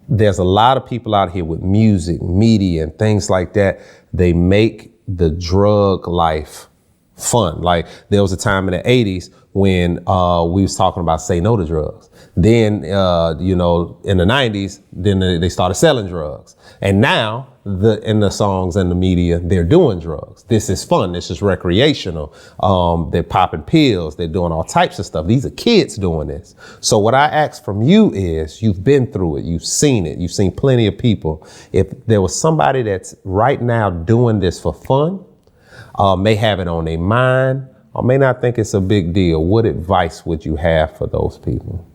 there's a lot of people out here with music, media, and things like that. They make the drug life fun. Like there was a time in the 80s when we was talking about say no to drugs. Then, you know, in the 90s, then they started selling drugs. And now in the songs and the media, they're doing drugs. This is fun. This is recreational. They're popping pills. They're doing all types of stuff. These are kids doing this. So what I ask from you is, you've been through it. You've seen it. You've seen plenty of people. If there was somebody that's right now doing this for fun, may have it on their mind, or may not think it's a big deal, what advice would you have for those people?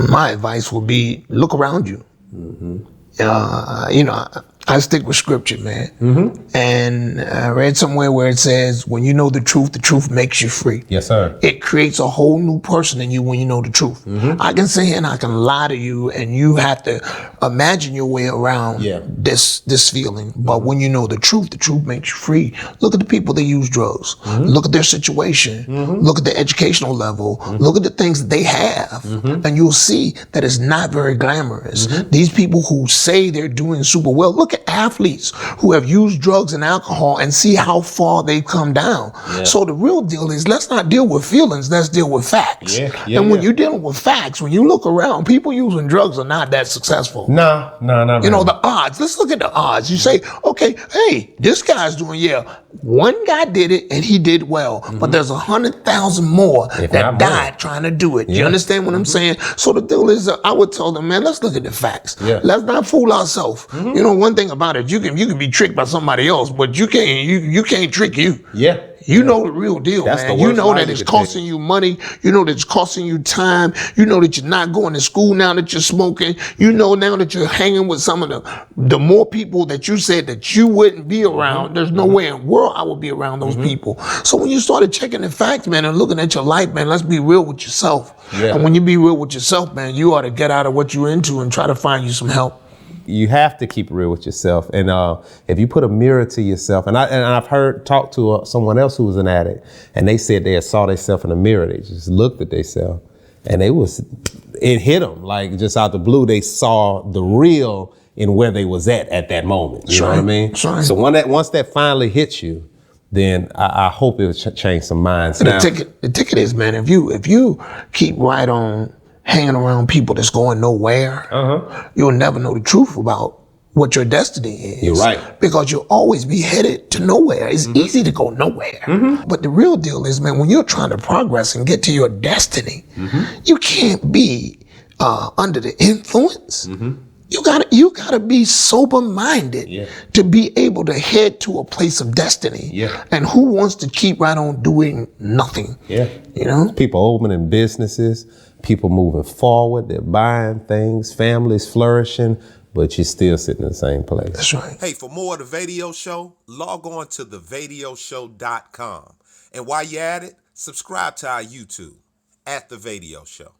My advice would be, look around you. You know, I stick with scripture, man. And I read somewhere where it says, when you know the truth makes you free. Yes, sir. It creates a whole new person in you when you know the truth. I can sit here and I can lie to you, and you have to imagine your way around this feeling. But when you know the truth makes you free. Look at the people that use drugs. Look at their situation. Look at the educational level. Look at the things that they have. And you'll see that it's not very glamorous. These people who say they're doing super well, look at athletes who have used drugs and alcohol and see how far they've come down. So the real deal is, let's not deal with feelings, let's deal with facts. And when you're dealing with facts, when you look around, people using drugs are not that successful. No. You know, the odds, let's look at the odds. You say, okay, hey, this guy's doing, one guy did it and he did well, but there's 100,000 more that died trying to do it. You understand what I'm saying? So the deal is, I would tell them, man, let's look at the facts. Let's not fool ourselves. You know, one thing about it, you can be tricked by somebody else, but you can't trick you. You know the real deal, man. You know that it's costing you money. You know that it's costing you time. You know that you're not going to school now that you're smoking. You know now that you're hanging with some of the more people that you said that you wouldn't be around. There's no way in the world I would be around those people. So when you started checking the facts, man, and looking at your life, man, let's be real with yourself. And when you be real with yourself, man, you ought to get out of what you're into and try to find you some help. You have to keep it real with yourself. And if you put a mirror to yourself, and I've talked to someone else who was an addict, and they said they had saw themselves in the mirror. They just looked at themselves, and it hit them like just out the blue. They saw the real in where they was at that moment. You know what I mean? So once that finally hits you, then I hope it will change some minds. The ticket is, man, if you keep right on hanging around people that's going nowhere, you'll never know the truth about what your destiny is. You're right. Because you'll always be headed to nowhere. It's easy to go nowhere. But the real deal is, man, when you're trying to progress and get to your destiny, you can't be under the influence. You gotta be sober-minded to be able to head to a place of destiny. And who wants to keep right on doing nothing? You know? People opening businesses, people moving forward, they're buying things, families flourishing, but you're still sitting in the same place. That's right. Hey, for more of The Video Show, log on to thevadioshow.com. And while you're at it, subscribe to our YouTube, The Video Show.